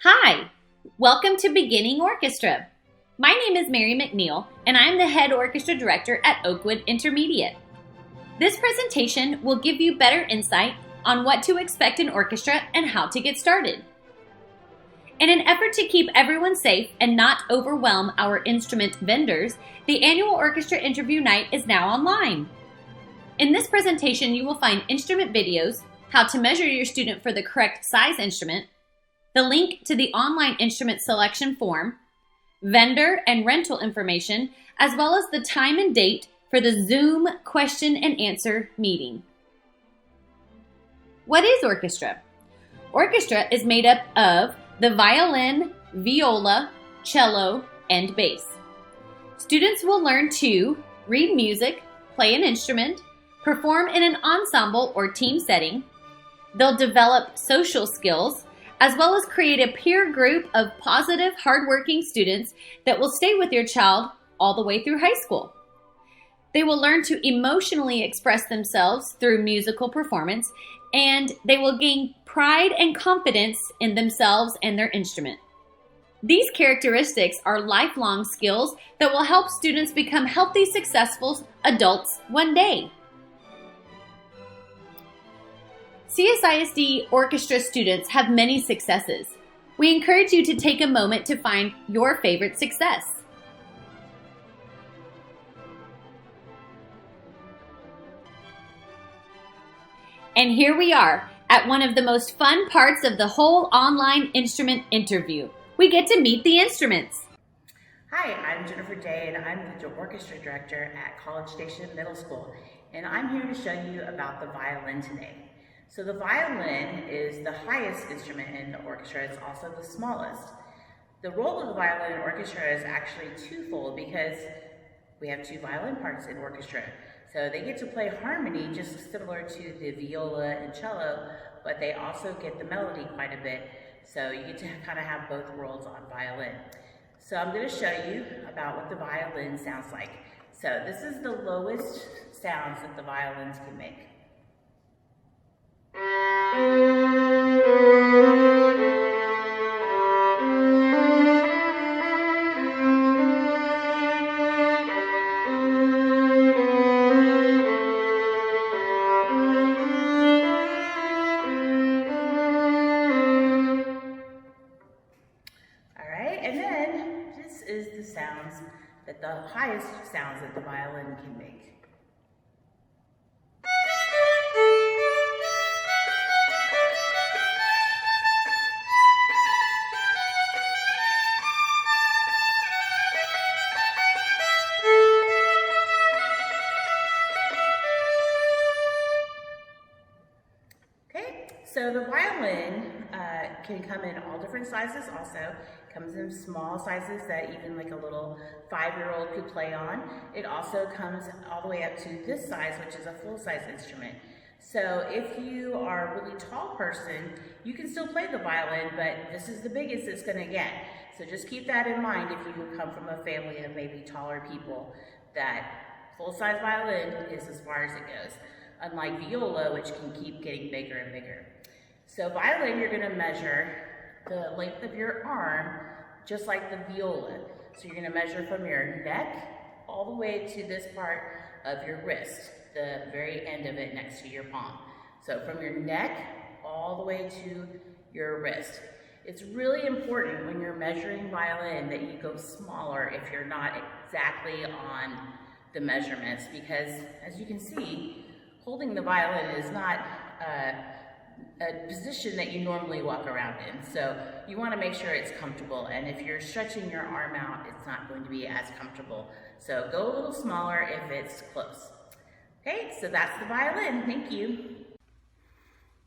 Hi, welcome to Beginning Orchestra. My name is Mary McNeil, and I'm the head orchestra director at Oakwood Intermediate. This presentation will give you better insight on what to expect in orchestra and how to get started. In an effort to keep everyone safe and not overwhelm our instrument vendors, the annual orchestra interview night is now online. In this presentation, you will find instrument videos, how to measure your student for the correct size instrument, the link to the online instrument selection form, vendor and rental information, as well as the time and date for the Zoom question and answer meeting. What is orchestra? Orchestra is made up of the violin, viola, cello, and bass. Students will learn to read music, play an instrument, perform in an ensemble or team setting. They'll develop social skills, as well as create a peer group of positive, hardworking students that will stay with your child all the way through high school. They will learn to emotionally express themselves through musical performance, and they will gain pride and confidence in themselves and their instrument. These characteristics are lifelong skills that will help students become healthy, successful adults one day. CSISD orchestra students have many successes. We encourage you to take a moment to find your favorite success. And here we are at one of the most fun parts of the whole online instrument interview. We get to meet the instruments. Hi, I'm Jennifer Day, and I'm the orchestra director at College Station Middle School, and I'm here to show you about the violin today. So the violin is the highest instrument in the orchestra. It's also the smallest. The role of the violin in orchestra is actually twofold because we have two violin parts in orchestra. So they get to play harmony just similar to the viola and cello, but they also get the melody quite a bit. So you get to kind of have both worlds on violin. So I'm going to show you about what the violin sounds like. So this is the lowest sounds that the violins can make. And then this is the sounds that the highest sounds that the violin can make. Okay, so the violin can come in all different sizes also. Comes in small sizes that even like a little 5-year-old could play on. It also comes all the way up to this size, which is a full-size instrument. So if you are a really tall person, you can still play the violin, but this is the biggest it's going to get. So just keep that in mind if you come from a family of maybe taller people, that full-size violin is as far as it goes. Unlike viola, which can keep getting bigger and bigger. So violin, you're going to measure the length of your arm, just like the viola. So you're going to measure from your neck all the way to this part of your wrist, the very end of it next to your palm. So from your neck all the way to your wrist. It's really important when you're measuring violin that you go smaller if you're not exactly on the measurements, because as you can see, holding the violin is not a position that you normally walk around in. So you want to make sure it's comfortable, and if you're stretching your arm out, it's not going to be as comfortable. So go a little smaller if it's close. Okay, so that's the violin. Thank you.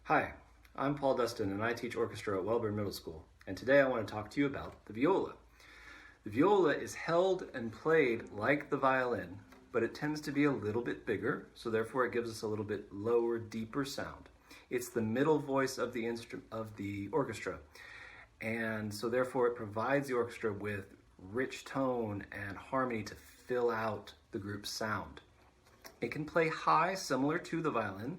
Hi, I'm Paul Dustin, and I teach orchestra at Wellborn Middle School, and today I want to talk to you about the viola. The viola is held and played like the violin, but it tends to be a little bit bigger, so therefore it gives us a little bit lower, deeper sound. It's the middle voice of the orchestra, and so therefore it provides the orchestra with rich tone and harmony to fill out the group's sound. It can play high, similar to the violin,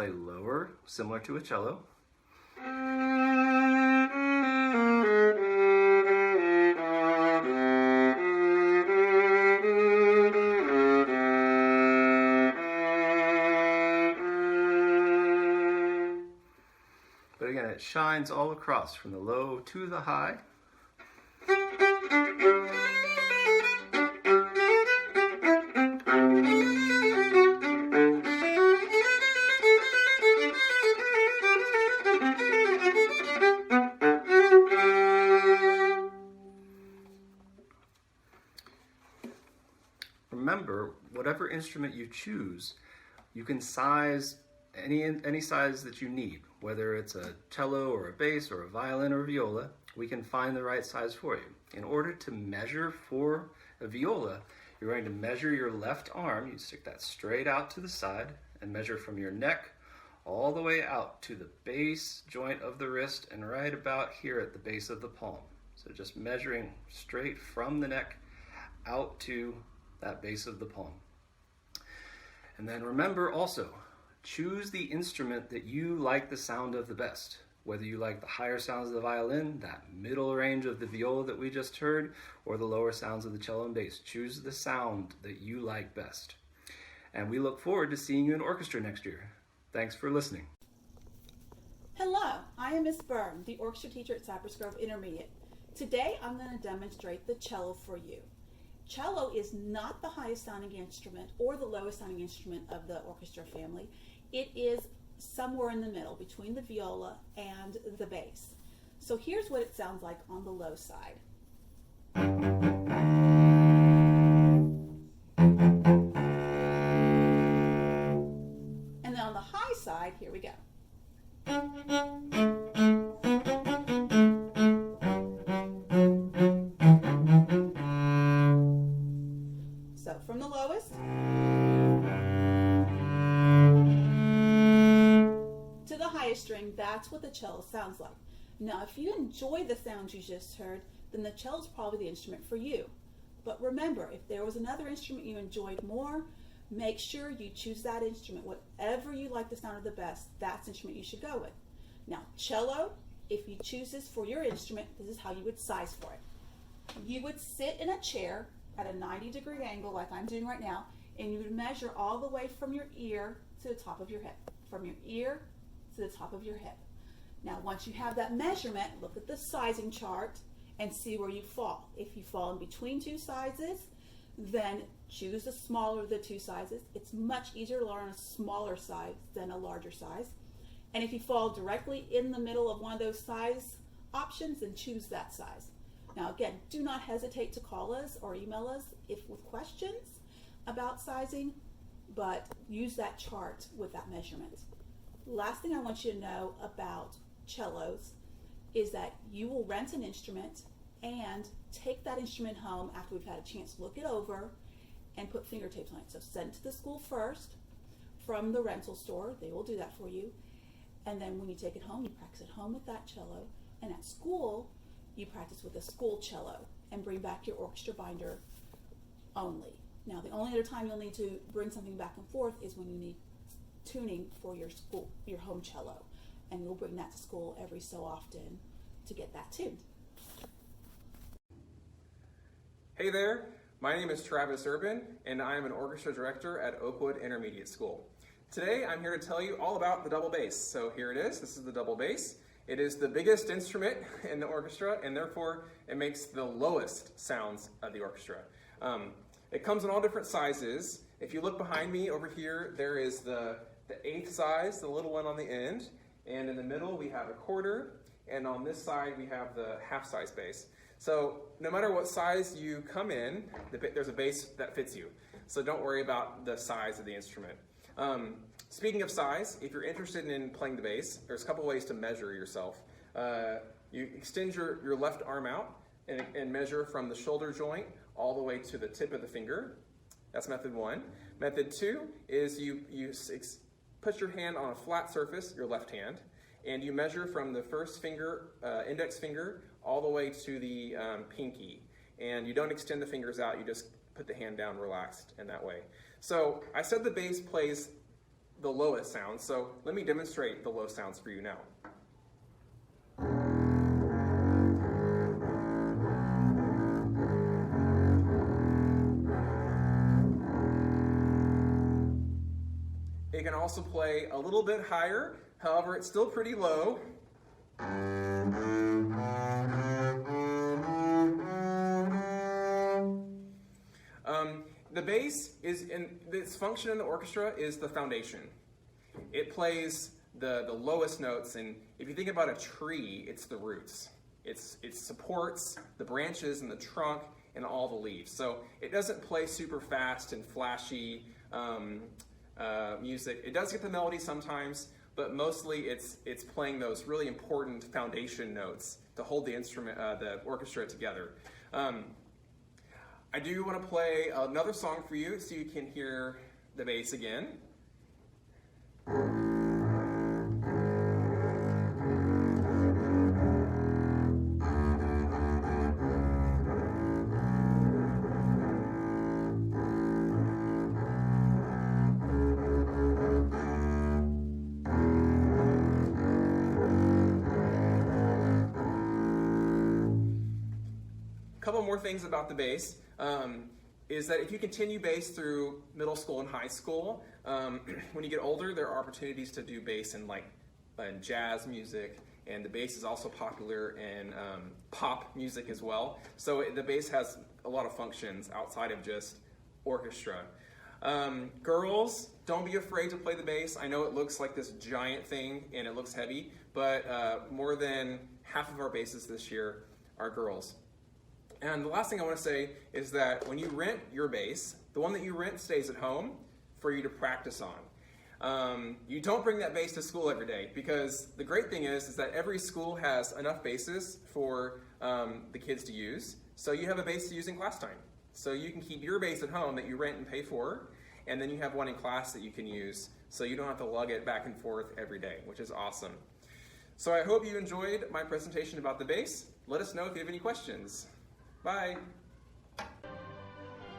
play lower, similar to a cello. But again, it shines all across from the low to the high. Remember, whatever instrument you choose, you can size any size that you need. Whether it's a cello or a bass or a violin or a viola, we can find the right size for you. In order to measure for a viola, you're going to measure your left arm. You stick that straight out to the side and measure from your neck all the way out to the base joint of the wrist and right about here at the base of the palm. So just measuring straight from the neck out to that base of the palm. And then remember also, choose the instrument that you like the sound of the best. Whether you like the higher sounds of the violin, that middle range of the viola that we just heard, or the lower sounds of the cello and bass. Choose the sound that you like best. And we look forward to seeing you in orchestra next year. Thanks for listening. Hello, I am Miss Byrne, the orchestra teacher at Cypress Grove Intermediate. Today I'm going to demonstrate the cello for you. Cello is not the highest sounding instrument or the lowest sounding instrument of the orchestra family. It is somewhere in the middle between the viola and the bass. So here's what it sounds like on the low side. And then on the high side, here we go. So from the lowest to the highest string, that's what the cello sounds like. Now, if you enjoy the sounds you just heard, then the cello is probably the instrument for you. But remember, if there was another instrument you enjoyed more, make sure you choose that instrument. Whatever you like the sound of the best, that's the instrument you should go with. Now, cello, if you choose this for your instrument, this is how you would size for it. You would sit in a chair at a 90-degree angle like I'm doing right now, and you would measure all the way from your ear to the top of your hip. From your ear to the top of your hip. Now, once you have that measurement, look at the sizing chart and see where you fall. If you fall in between two sizes, then choose the smaller of the two sizes. It's much easier to learn a smaller size than a larger size. And if you fall directly in the middle of one of those size options, then choose that size. Now again, do not hesitate to call us or email us with questions about sizing, but use that chart with that measurement. Last thing I want you to know about cellos is that you will rent an instrument and take that instrument home after we've had a chance to look it over and put finger tapes on it. So send it to the school first from the rental store. They will do that for you. And then when you take it home, you practice at home with that cello. And at school, you practice with a school cello and bring back your orchestra binder only. Now, the only other time you'll need to bring something back and forth is when you need tuning for your school, your home cello. And we'll bring that to school every so often to get that tuned. Hey there, my name is Travis Urban, and I am an orchestra director at Oakwood Intermediate School. Today, I'm here to tell you all about the double bass. So here it is. This is the double bass. It is the biggest instrument in the orchestra, and therefore it makes the lowest sounds of the orchestra. It comes in all different sizes. If you look behind me over here, there is the eighth size, the little one on the end, and in the middle we have a quarter, and on this side we have the half-size bass. So no matter what size you come in, there's a bass that fits you. So don't worry about the size of the instrument. Speaking of size, if you're interested in playing the bass, there's a couple ways to measure yourself. You extend your left arm out and measure from the shoulder joint all the way to the tip of the finger. That's method one. Method two is you put your hand on a flat surface, your left hand, and you measure from the first finger, index finger, all the way to the pinky. And you don't extend the fingers out, you just put the hand down relaxed in that way. So I said the bass plays the lowest sounds. So let me demonstrate the low sounds for you now. It can also play a little bit higher, however, it's still pretty low. The bass is its function in the orchestra is the foundation. It plays the lowest notes, and if you think about a tree, it's the roots. It supports the branches and the trunk and all the leaves. So it doesn't play super fast and flashy music. It does get the melody sometimes, but mostly it's playing those really important foundation notes to hold the instrument, the orchestra together. I do want to play another song for you so you can hear the bass again. Couple more things about the bass is that if you continue bass through middle school and high school, when you get older, there are opportunities to do bass in jazz music, and the bass is also popular in pop music as well. So the bass has a lot of functions outside of just orchestra. Girls, don't be afraid to play the bass. I know it looks like this giant thing and it looks heavy, but more than half of our basses this year are girls. And the last thing I want to say is that when you rent your bass, the one that you rent stays at home for you to practice on. You don't bring that bass to school every day, because the great thing is that every school has enough basses for the kids to use. So you have a bass to use in class time. So you can keep your bass at home that you rent and pay for, and then you have one in class that you can use, so you don't have to lug it back and forth every day, which is awesome. So I hope you enjoyed my presentation about the bass. Let us know if you have any questions. Bye.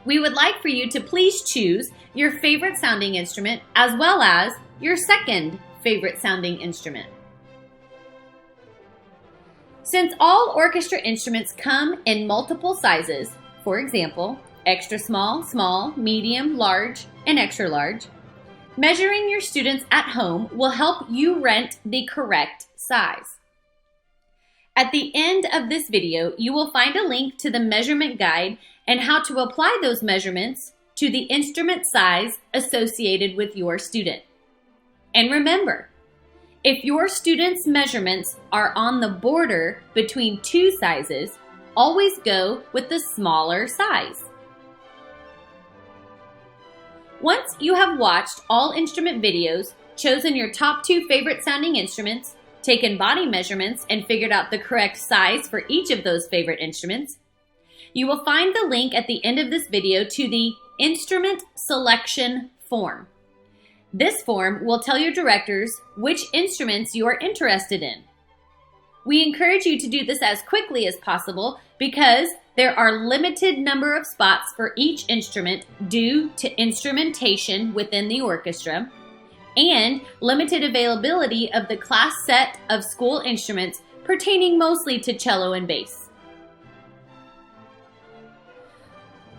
We would like for you to please choose your favorite sounding instrument as well as your second favorite sounding instrument. Since all orchestra instruments come in multiple sizes, for example, extra small, small, medium, large, and extra large, measuring your students at home will help you rent the correct size. At the end of this video, you will find a link to the measurement guide and how to apply those measurements to the instrument size associated with your student. And remember, if your student's measurements are on the border between two sizes, always go with the smaller size. Once you have watched all instrument videos, chosen your top 2 favorite sounding instruments, taken body measurements, and figured out the correct size for each of those favorite instruments, you will find the link at the end of this video to the Instrument Selection Form. This form will tell your directors which instruments you are interested in. We encourage you to do this as quickly as possible because there are limited number of spots for each instrument due to instrumentation within the orchestra, and limited availability of the class set of school instruments pertaining mostly to cello and bass.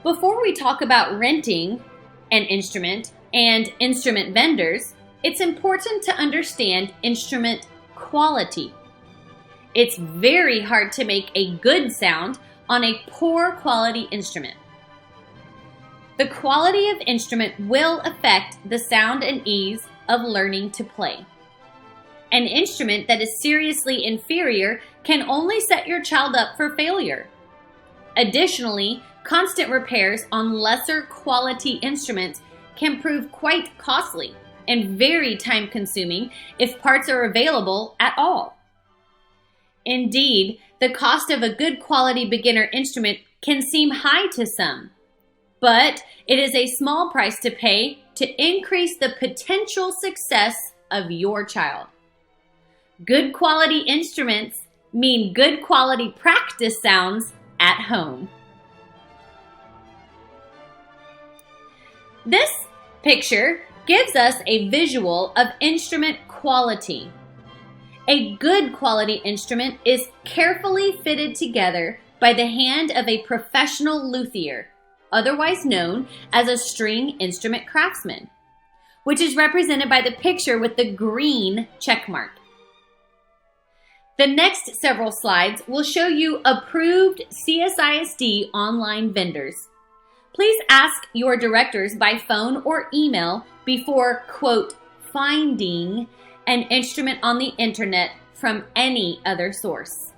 Before we talk about renting an instrument and instrument vendors, it's important to understand instrument quality. It's very hard to make a good sound on a poor quality instrument. The quality of instrument will affect the sound and ease of learning to play. An instrument that is seriously inferior can only set your child up for failure. Additionally, constant repairs on lesser quality instruments can prove quite costly and very time-consuming if parts are available at all. Indeed, the cost of a good quality beginner instrument can seem high to some, but it is a small price to pay to increase the potential success of your child. Good quality instruments mean good quality practice sounds at home. This picture gives us a visual of instrument quality. A good quality instrument is carefully fitted together by the hand of a professional luthier, otherwise known as a string instrument craftsman, which is represented by the picture with the green check mark. The next several slides will show you approved CSISD online vendors. Please ask your directors by phone or email before, quote, finding an instrument on the internet from any other source.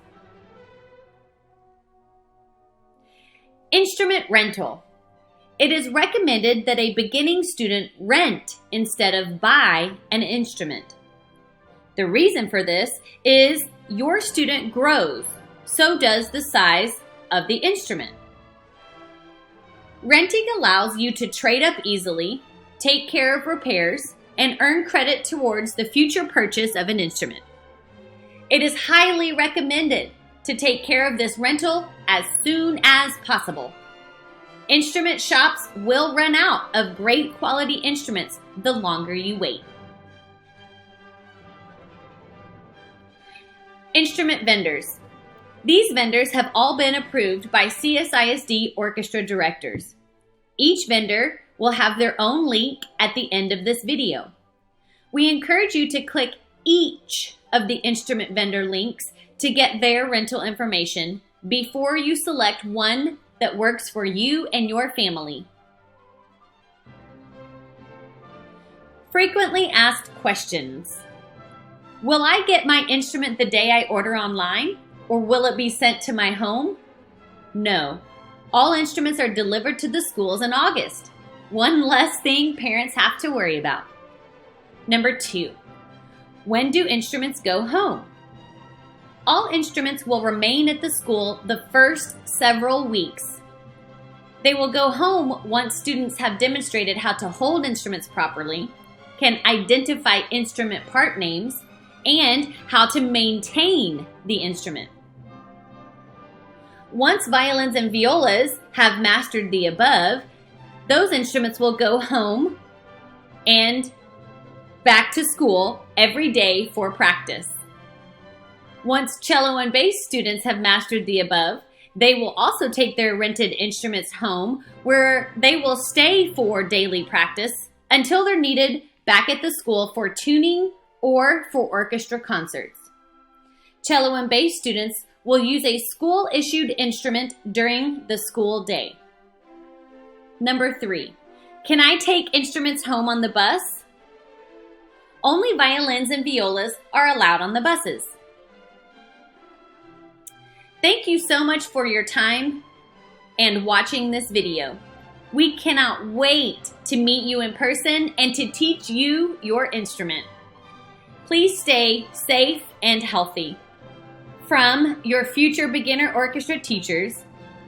Instrument rental. It is recommended that a beginning student rent instead of buy an instrument. The reason for this is your student grows, so does the size of the instrument. Renting allows you to trade up easily, take care of repairs, and earn credit towards the future purchase of an instrument. It is highly recommended to take care of this rental as soon as possible. Instrument shops will run out of great quality instruments the longer you wait. Instrument vendors. These vendors have all been approved by CSISD orchestra directors. Each vendor will have their own link at the end of this video. We encourage you to click each of the instrument vendor links to get their rental information before you select one that works for you and your family. Frequently asked questions. Will I get my instrument the day I order online, or will it be sent to my home? No. All instruments are delivered to the schools in August. One less thing parents have to worry about. Number 2. When do instruments go home? All instruments will remain at the school the first several weeks. They will go home once students have demonstrated how to hold instruments properly, can identify instrument part names, and how to maintain the instrument. Once violins and violas have mastered the above, those instruments will go home and back to school every day for practice. Once cello and bass students have mastered the above, they will also take their rented instruments home, where they will stay for daily practice until they're needed back at the school for tuning or for orchestra concerts. Cello and bass students will use a school-issued instrument during the school day. Number 3, can I take instruments home on the bus? Only violins and violas are allowed on the buses. Thank you so much for your time and watching this video. We cannot wait to meet you in person and to teach you your instrument. Please stay safe and healthy. From your future beginner orchestra teachers,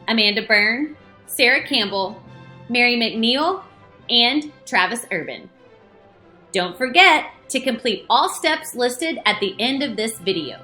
Amanda Byrne, Sarah Campbell, Mary McNeil, and Travis Urban. Don't forget to complete all steps listed at the end of this video.